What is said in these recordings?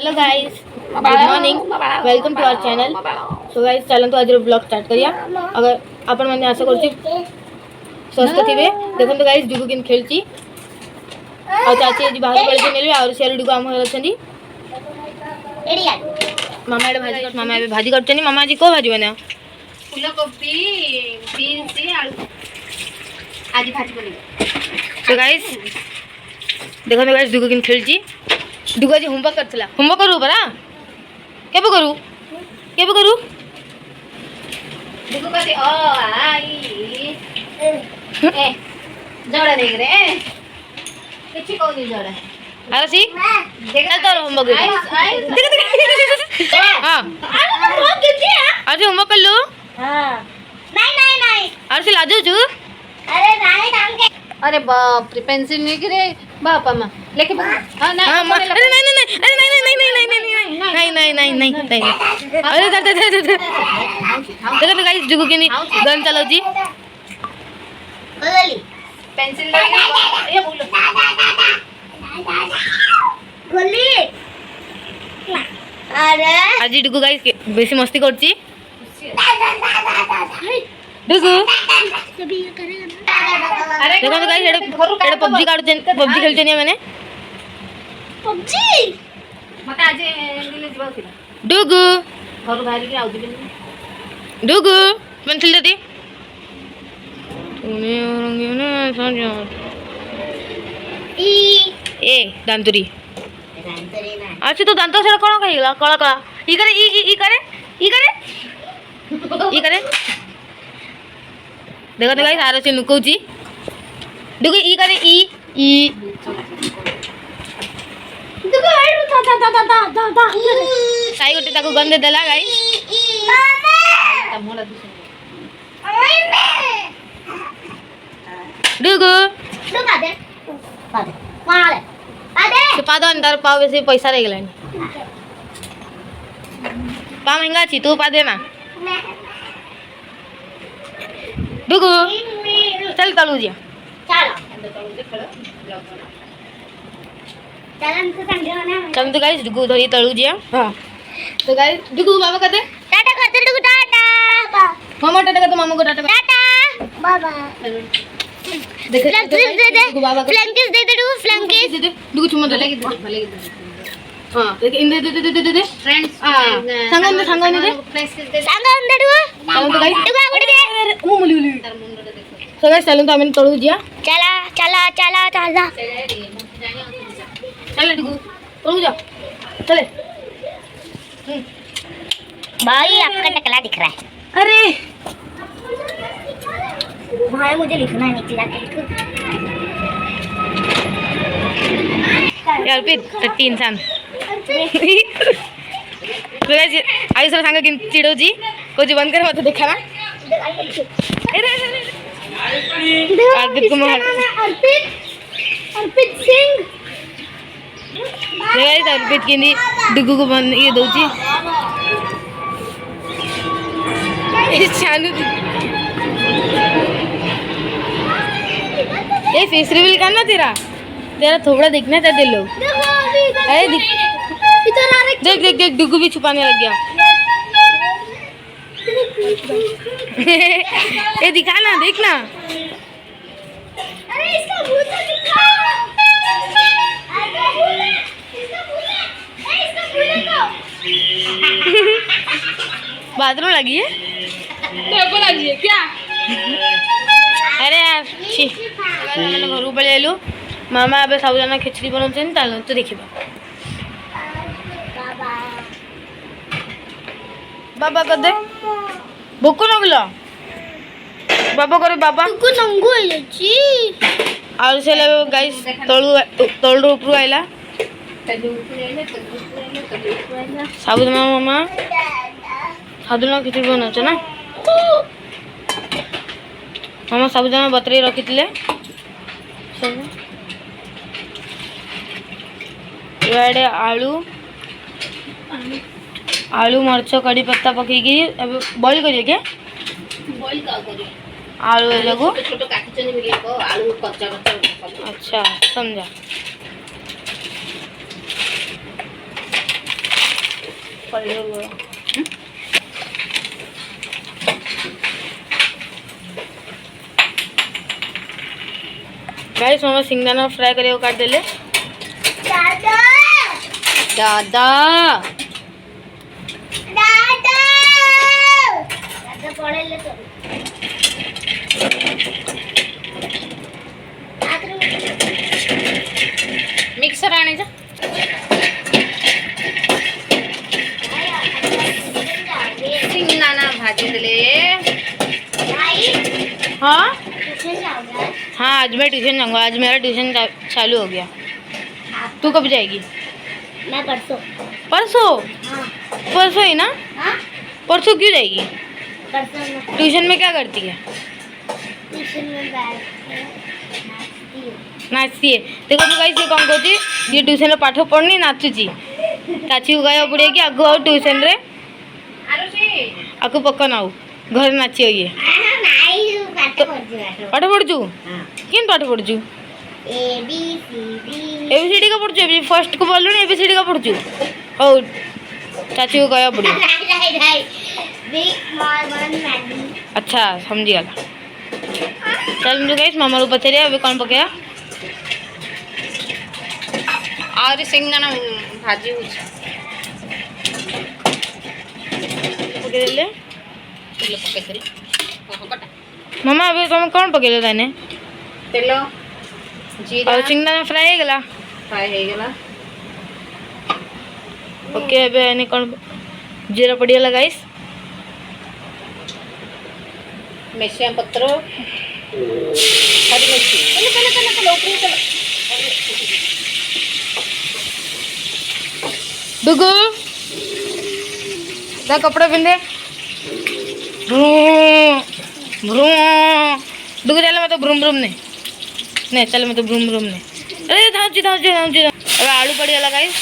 Hello guys, good morning, welcome to our channel. So guys चलतु आज blog start करिया। अगर आपण मैंने आशा कर स्वस्थ थे देखो गाइस डुगु किन खेलची आ चाची आज बाहर पड़े नेले और सियार डुगु आम होलछनी एडिया मामा एडे भाजी मामा ए भाजी करछनी। मामा जी को भाजी बना फूलकोबी बीन्स आलू आज भाजी बने। सो गाइस देखो गाइस डुगु किन खेलची। डुगु आज होमवर्क करथला। होमवर्क करू परा केबे करू डुगु कथि अ आ ई ए जोड़ा देख रे किछि कोनी जोड़ा अरे सी देखा तो होमवर्क हां आज होमवर्क कर लो। हां नहीं अरे से लाजो छु अरे नहीं काम के अरे बाप रे पेंसिल नहीं गिरे बापा मां लेके हां ना अरे नहीं अरे देखो गाइस जुगु के गन चलाओ जी पेंसिल ये बोलो गोली अरे आज डुगु गाइस बेसी मस्ती करची डुगु अरे देखो तो गाइस एडे पबजी पबजी खेलचनी माने पबजी मते आज इंग्लिश बोलथिला डुगु घर बाहर के आउदिले डुगु पेंसिल दे दी तूने रंगीन समझो ई ए दांतुरी ना अच्छा तो दांत से कोन कहिला कला कला ई करे देखो तो गाइस आरो से नुकौची डुगु ई करे ई डुगु आइरु ता साई गोटे ताको गंदे देला गाइस ता मोला डुगु पादे तो पादो अंदर पाव वैसे पैसा रह गलानी पा महंगा छी तू पा देना डुगु चल तलू जा चल तो गाइस डुगु धरी तलू जा। हां तो गाइस डुगु बाबा कहते टाटा करते डुगु टाटा मामा टाटा कहते मामा को टाटा टाटा बाबा देख फ्लैंकिस दे दे डुगु फ्लैंकिस दे दे डुगु चुम्मा दे भले हां देख इन दे फ्रेंड्स संग दे डुगु चल तो गाइस डुगु आगुडी दे ओ मुली सो गाइस चलो तो हम तळू जिया चला चल डुगु तळू जा चले भाई आपका टकला दिख रहा है। अरे भाई मुझे लिखना है नीचे जाके यार फिर टट्टी इंसान आई सब सांग कि चिड़ो जी को बंद कर मत देखा ना अर्पित कुमार अर्पित सिंह अर्पित की डुगु को बंद ये दौची ये फेस रिवील करना तेरा थोड़ा देखना चाहते लोग। अरे देख डुगु भी छुपाने लग गया ये दिखाना देखना अरे इसका मुंह तो दिखा बाथरूम लगी है तो लगी है क्या अरे यार छी मैंने घर पड़े आलु मामा अब सब जना खिचड़ी बनाउछन तालो तो देखिबा बाबा कदे भूख नगला बाबा करे बाबा को नंगु आइछि और से ले गाइस तळु ऊपर आइला साबुदाना मामा साबुदाना खिचड़ी बनाउछ ना मामा साबुदाना बतरे रखिथिले सब इवाडे आलू मरच कड़ी पत्ता पकईकी बॉईल करिए क्या बॉईल का करिए आलू ए लगो छोटो काटचनी मिले को आलू कच्चा अच्छा समझा गाइस मामा सिंगदाना फ्राई करे काट देले। दादा दादा दादा दादा पड़ेले तो मिक्सर आने जा। सिंगदाना भाजी देले। हाँ हाँ आज मैं ट्यूशन जाऊंगा। आज मेरा ट्यूशन चालू हो गया। तू कब जाएगी? मैं परसों। परसों? हाँ। परसों ही ना? हाँ? परसों क्यों जाएगी? परसों ट्यूशन में क्या करती है? ट्यूशन में नाचती है। देखो तो गाइस ये कौन कहती ये ट्यूशन रे पाठ पढ़नी नाचुची ताची उगाया पड़े कि आगो आओ ट्यूशन रे आको पक्का ना घर नाची ये पाठ पढ़जु किन पाठ पढ़जु एबीसीडी का पढ़जु फर्स्ट को बोलू ना एबीसीडी का पढ़जु हो चाची को गया पड़ी। अच्छा समझी गला। चल गाइस मामा रो पचरिया अबे कौन पकेया और सिंगदाना भाजी पकेले मामा अबे तुम कौन पकेले ताने तेल जीरा और सिंगदाना फ्राई हो गला ओके अबे यानी कौन जीरा पड़ियाला गाइस मिर्चियाँ पत्रो हरी मिर्ची पहले डुगु दा कपड़ा पिंदे डुगु चल मैं तो भ्रूम भ्रूम नहीं चल मैं तो भ्रूम भ्रूम नहीं अरे धाउची अब आलू पड़ियाला गाइस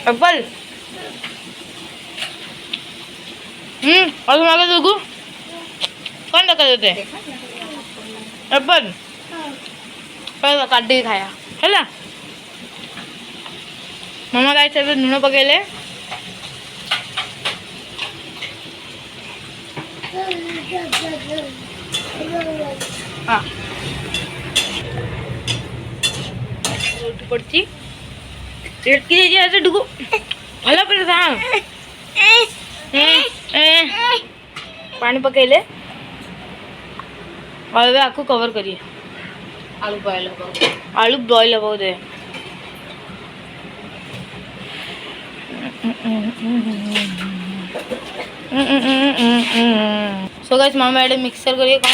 एप्पल और तुम आगे देखो कौन धक्का देते एप्पल पहले काट के खाया है ना मामा गाइस से लूण पकेले हाँ रोटी पड़ती रेट की जाइए ऐसे डुगो भला पड़े था पानी पकेले और वे आपको कवर करिए आलू बॉयल हो दे सो गाइस मामा एडे मिक्सर करिए कौन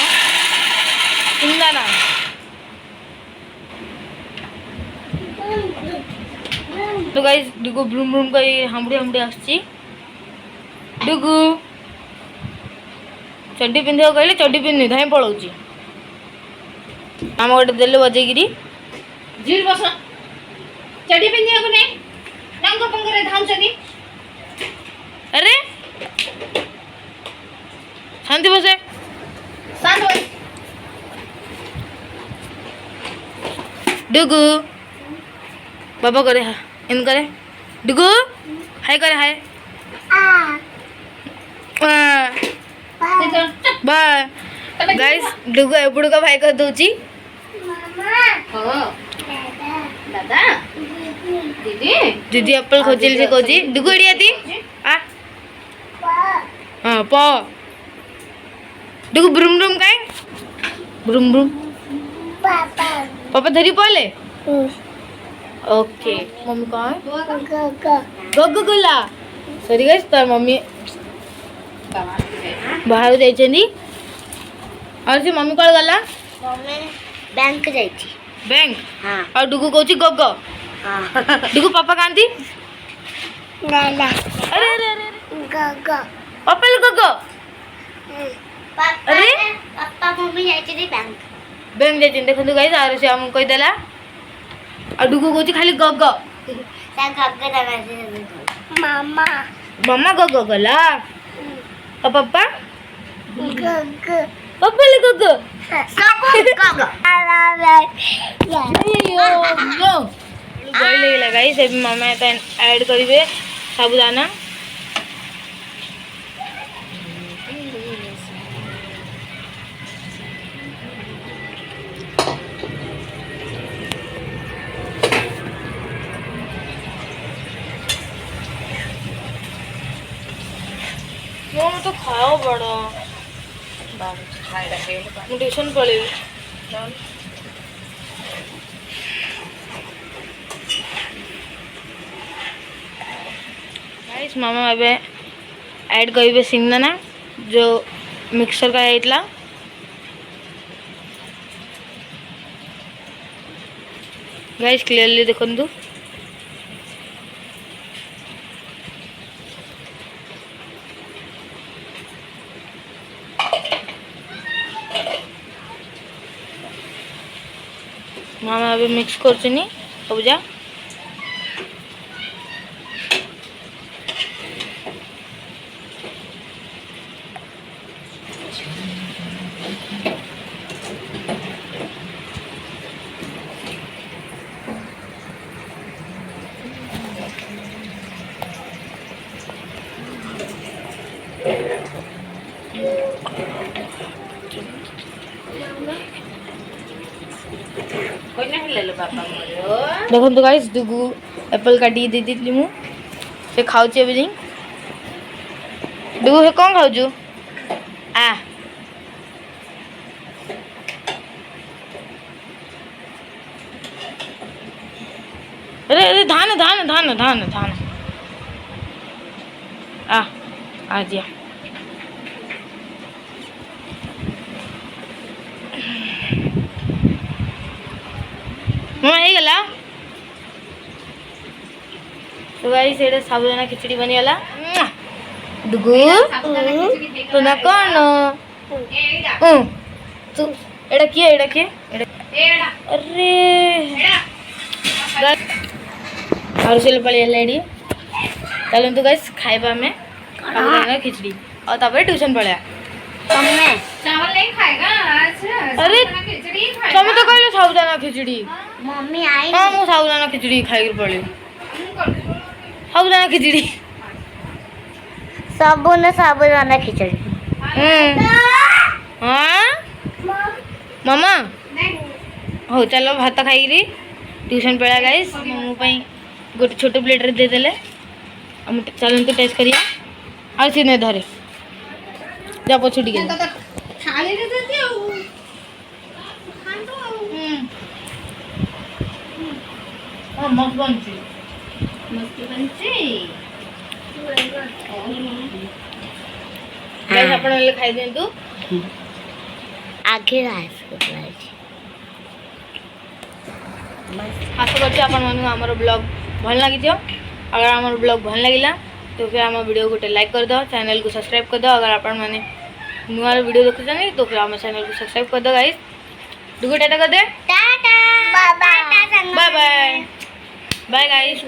सिंगदाना तो गाइस डुगु ब्रूम ब्रूम का ये हमड़ी आसची डुगु चड्डी पिंधे कहले चड्डी पिंधि धाई पलाउची मामा गोटे देले बजेगिरी जीर बस चड्डी पिंधिया को नहीं रंग पंगरे धाम चली अरे शांति बसे शांत बस डुगु बाबा करे हाँ इन करे डुगु हाय करे हाय बाय गाइस डुगु एपड़ू का भाई कर दूची दादा दीदी दीदी एप्पल खोजिल से खोजी डुगु एड़ी आती आ हां प डुगु ब्रूम ब्रूम काय ब्रूम ब्रूम पापा धरी पाले ओके मम्मी कौन गग गुला सॉरी गाइस तार मम्मी बाहर जाइछनी और से मम्मी कॉल गला मम्मी बैंक जाइछि बैंक हां और डुगु कहछि गग हां डुगु पापा कांती लाला अरे अरे अरे गग पापा ले गग पापा अरे पापा मम्मी जाइछि बैंक बैंक जाइछन देखंतु गाइस और से हम कहि देला और डुगु कौची खाली गग मामा मम्मा गग गला और पप्पा पप्पा ले गग गई लगाई से भी मामा ऐड करिवे साबुदाना मैं तो खाओ बड़ा ट्यूशन पढ़ेगी गाइस मामा एबे ऐड करिवे सिंगदाना जो मिक्सर का आइतला गाइस क्लियरली देखंतु मामा अभी मिक्स करछनी सबजा देखो तो गाइस दुगु एप्पल काटी दे देली मु से खाउचे एबे दुगु हे कोन खाउजु आ अरे अरे धान धान धान धान धान आ जिया मम्मा हे गला तो गाइस एडे साबुदाना खिचड़ी बनी गला दुगु तो ना कोन तू एडा के अरे और चल पड़े लेडी चलो तो गाइस खाइबा में साबुदाना खिचड़ी और तब ट्यूशन पढ़ा चावल नहीं खाएगा आज अरे खिचड़ी खाएगा तुम तो कहले साबुदाना खिचड़ी मम्मी आई हाँ मु साबुदाना खिचड़ी खाई पड़े साबुदाना खिचड़ी साबुदाना खिचड़ी हाँ मामा हो चलो भात खाई ट्यूशन पड़ा गाइस मो गोटे छोट प्लेट रे दे देले चलो तो टेस्ट करिया और सी नहीं धरे जा पछू टिके थाली रे देती हूं खान तो हां मस्त बनची मस्त बनची गाइस आपण ले खाई देंतु आगे आइसक्रीम आशा करছি आपण मानू हमर ब्लॉग भल लागी दियो अगर हमर ब्लॉग भल लागिला तो फिर हम वीडियो गोटे लाइक कर दो चैनल को सब्सक्राइब कर दो अगर आपण माने नुआ वीडियो देखु जाने तो फिर हम चैनल को सब्सक्राइब कर दो गाइस दुगो टाटा कर दे tata bye bye bye bye bye guys